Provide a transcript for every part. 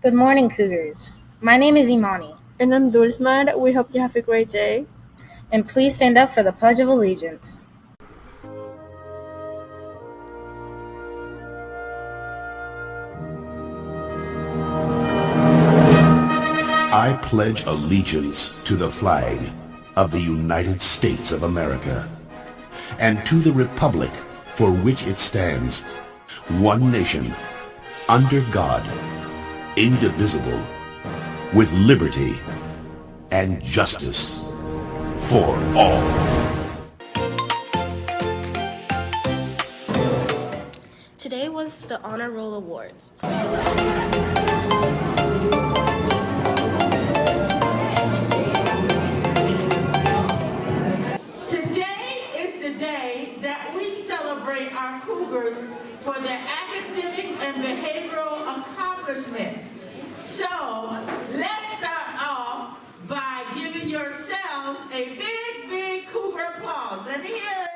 Good morning, Cougars. My name is Imani, And I'm Dulsmar. We hope you have a great day. and please stand up for the Pledge of Allegiance. I pledge allegiance to the flag of the United States of America and to the republic for which it stands, one nation, under God, indivisible, with liberty and justice for all. Today was the Honor Roll Awards. Today is the day that we celebrate our Cougars for their academic and behavioral accomplishment. So let's start off by giving yourselves a big, big Cougar applause. Let me hear it.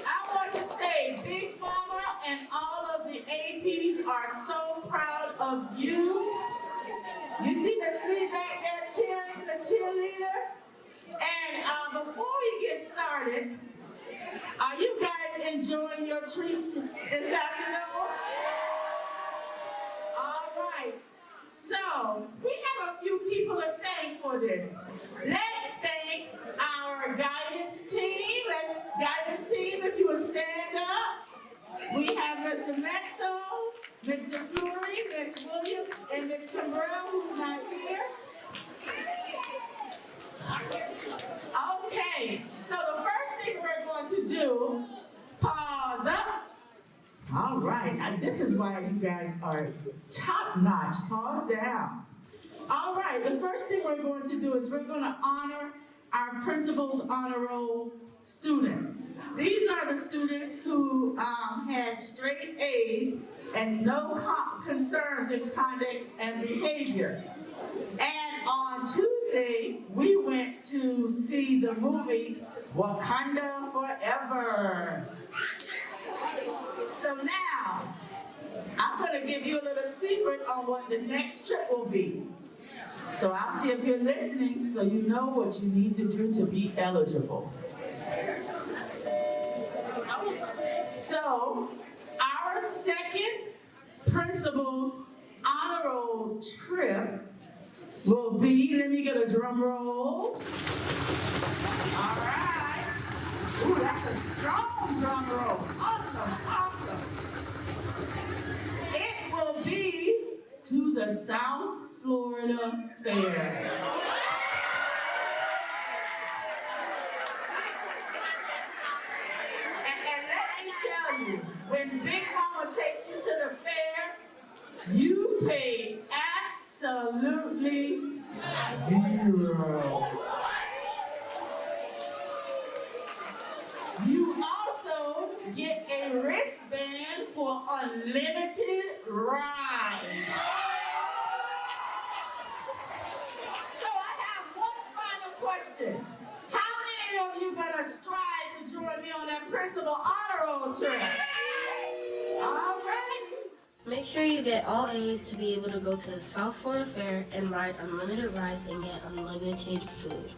I want to say Big Mama and all of the APs are so proud of you. You see Miss Lee back there cheering, the cheerleader? And before we get started, are you guys enjoying your treats this afternoon? All right. So, we have a few people to thank for this. Let's thank our guidance team. Guidance team, if you would stand up. We have Mr. Metzo, Mr. Fleury, Ms. Williams, and Ms. Cabral, who's not here. Okay, so the first thing we're going to do, pause up. All right, and this is why you guys are top notch. Pause down. All right, the first thing we're going to do is we're going to honor our principal's honor roll students. These are the students who had straight A's and no concerns in conduct and behavior. And on Tuesday, we went to see the movie Wakanda Forever. So now, I'm going to give you a little secret on what the next trip will be. So I'll see if you're listening so you know what you need to do to be eligible. So, our second principal's honor roll trip will be, let me get a drum roll. All right. Ooh, that's a strong drum roll. Awesome, awesome. It will be to the South Florida Fair. And let me tell you, when Big Mama takes you to the fair, you pay absolutely zero. You also get a wristband for unlimited rides. So I have one final question. How many of you gonna strive to join me on that principal honor roll trip? All right. Make sure you get all A's to be able to go to the South Florida Fair and ride unlimited rides and get unlimited food.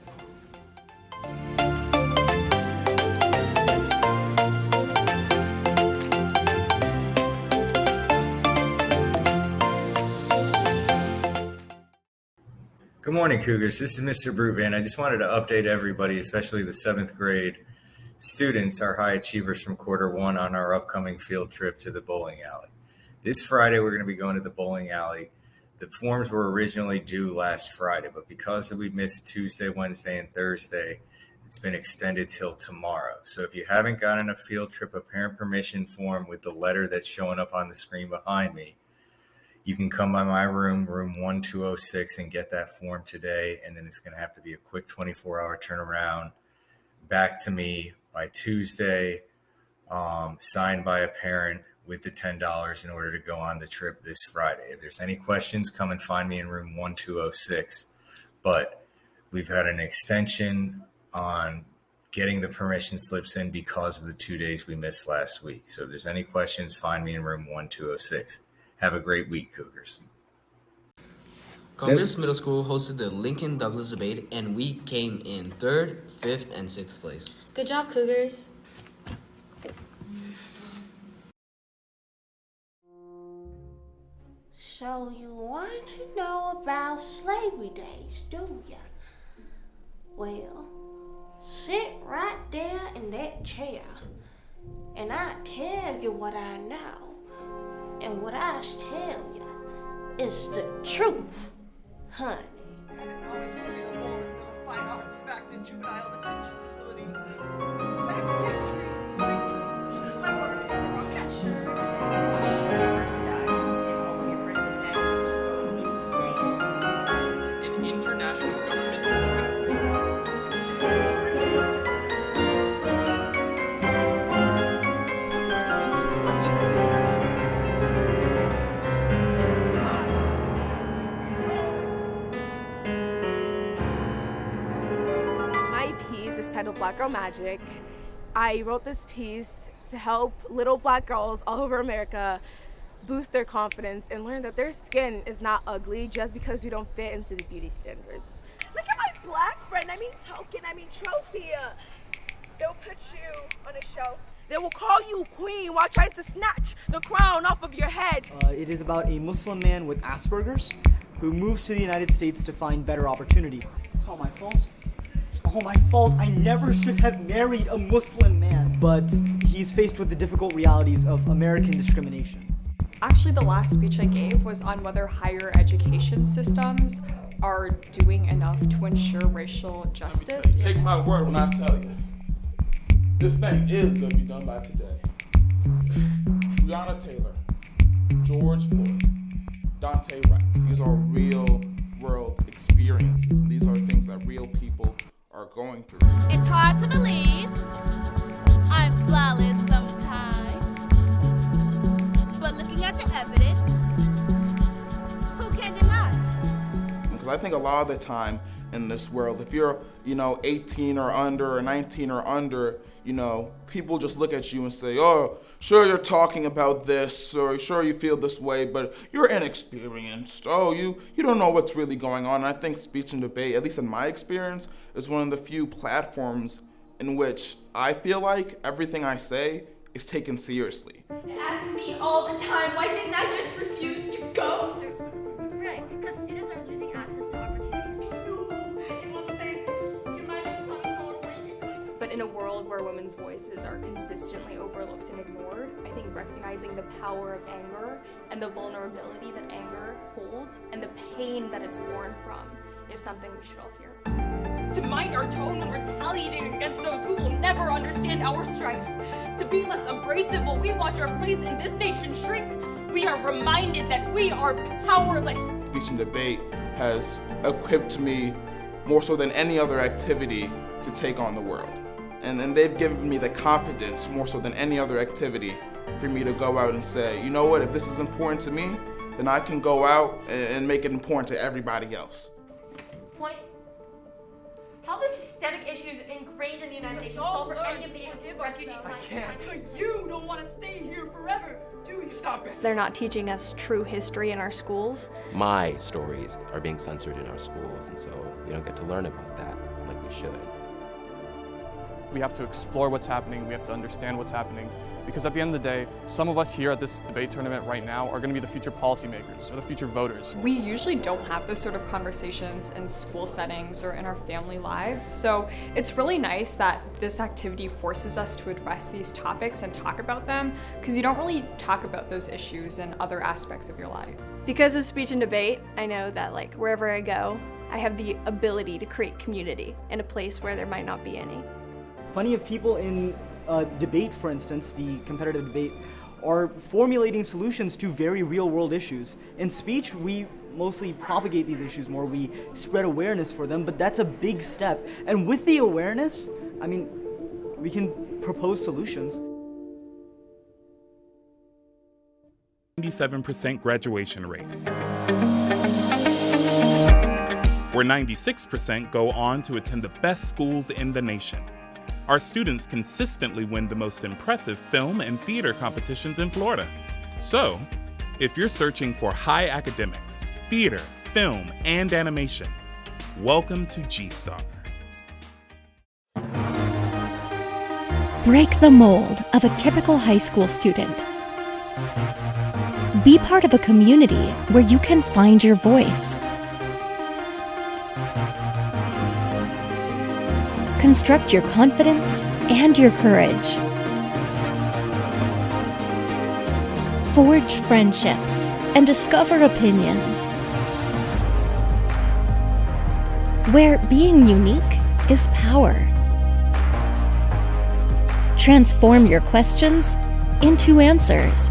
Good morning, Cougars. This is Mr. Bruvan. I just wanted to update everybody, especially the 7th grade students, our high achievers from quarter one, on our upcoming field trip to the bowling alley. This Friday, we're going to be going to the bowling alley. The forms were originally due last Friday, but because we missed Tuesday, Wednesday, and Thursday, it's been extended till tomorrow. So if you haven't gotten a field trip, a parent permission form with the letter that's showing up on the screen behind me, you can come by my room 1206, and get that form today. And then it's going to have to be a quick 24-hour turnaround back to me by Tuesday, signed by a parent with the $10 in order to go on the trip this Friday. If there's any questions, come and find me in room 1206. But we've had an extension on getting the permission slips in because of the 2 days we missed last week. So if there's any questions, find me in room 1206. Have a great week, Cougars. Congress Middle School hosted the Lincoln Douglas debate, and we came in 3rd, 5th, and 6th place. Good job, Cougars. So you want to know about slavery days, do ya? Well, sit right there in that chair, and I tell you what I know, and what I tell you is the truth, honey. And now he's going to be the Lord, gonna find out and smack the juvenile detention facility. I have big dreams, big dreams. I want to be a rocket. An international government My piece is titled Black Girl Magic. I wrote this piece to help little black girls all over America boost their confidence and learn that their skin is not ugly just because you don't fit into the beauty standards. Look at my black friend, token, trophy. They'll put you on a shelf. They will call you queen while trying to snatch the crown off of your head. It is about a Muslim man with Asperger's who moves to the United States to find better opportunity. It's all my fault. It's all my fault. I never should have married a Muslim man. But he's faced with the difficult realities of American discrimination. Actually, the last speech I gave was on whether higher education systems are doing enough to ensure racial justice. Take my word when I tell you. This thing is going to be done by today. Breonna Taylor, George Floyd, Dante Wright. These are real world experiences. These are things that real people are going through. It's hard to believe I'm flawless sometimes. But looking at the evidence, who can deny? Because I think a lot of the time in this world, if you're, 18 or under or 19 or under, people just look at you and say, oh, sure you're talking about this, or sure you feel this way, but you're inexperienced. Oh, you don't know what's really going on. And I think speech and debate, at least in my experience, is one of the few platforms in which I feel like everything I say is taken seriously. They ask me all the time, why didn't I just refuse to go? Right, because students are losing access to opportunities. But in a world where women's voices are consistently overlooked and ignored, I think recognizing the power of anger and the vulnerability that anger holds and the pain that it's born from is something we should all hear. To mind our tone when retaliating against those who will never understand our strife. To be less abrasive while we watch our place in this nation shrink. We are reminded that we are powerless. Speech and debate has equipped me more so than any other activity to take on the world. And they've given me the confidence more so than any other activity for me to go out and say, you know what, if this is important to me, then I can go out and make it important to everybody else. Point. How this systemic issues ingrained in the United Nations solve for any of the refugee crises? I can't. So you don't want to stay here forever, do you? Stop it. They're not teaching us true history in our schools. My stories are being censored in our schools, and so we don't get to learn about that like we should. We have to explore what's happening, we have to understand what's happening, because at the end of the day, some of us here at this debate tournament right now are going to be the future policymakers or the future voters. We usually don't have those sort of conversations in school settings or in our family lives, so it's really nice that this activity forces us to address these topics and talk about them, because you don't really talk about those issues in other aspects of your life. Because of speech and debate, I know that wherever I go, I have the ability to create community in a place where there might not be any. Plenty of people in debate, for instance, the competitive debate, are formulating solutions to very real-world issues. In speech, we mostly propagate these issues more, we spread awareness for them, but that's a big step. And with the awareness, we can propose solutions. 97% graduation rate, where 96% go on to attend the best schools in the nation. Our students consistently win the most impressive film and theater competitions in Florida. So, if you're searching for high academics, theater, film, and animation, welcome to G-Star. Break the mold of a typical high school student. Be part of a community where you can find your voice. Construct your confidence and your courage. Forge friendships and discover opinions. Where being unique is power. Transform your questions into answers.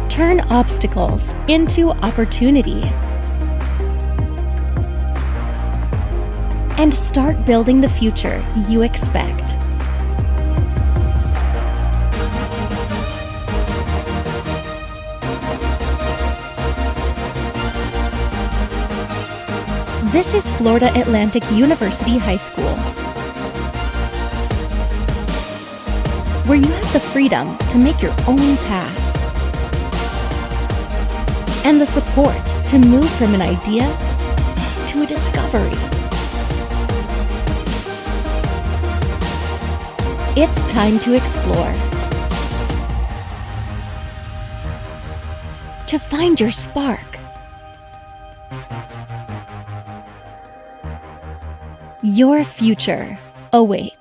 Turn obstacles into opportunity. And start building the future you expect. This is Florida Atlantic University High School, where you have the freedom to make your own path and the support to move from an idea to a discovery. It's time to explore, to find your spark. Your future awaits.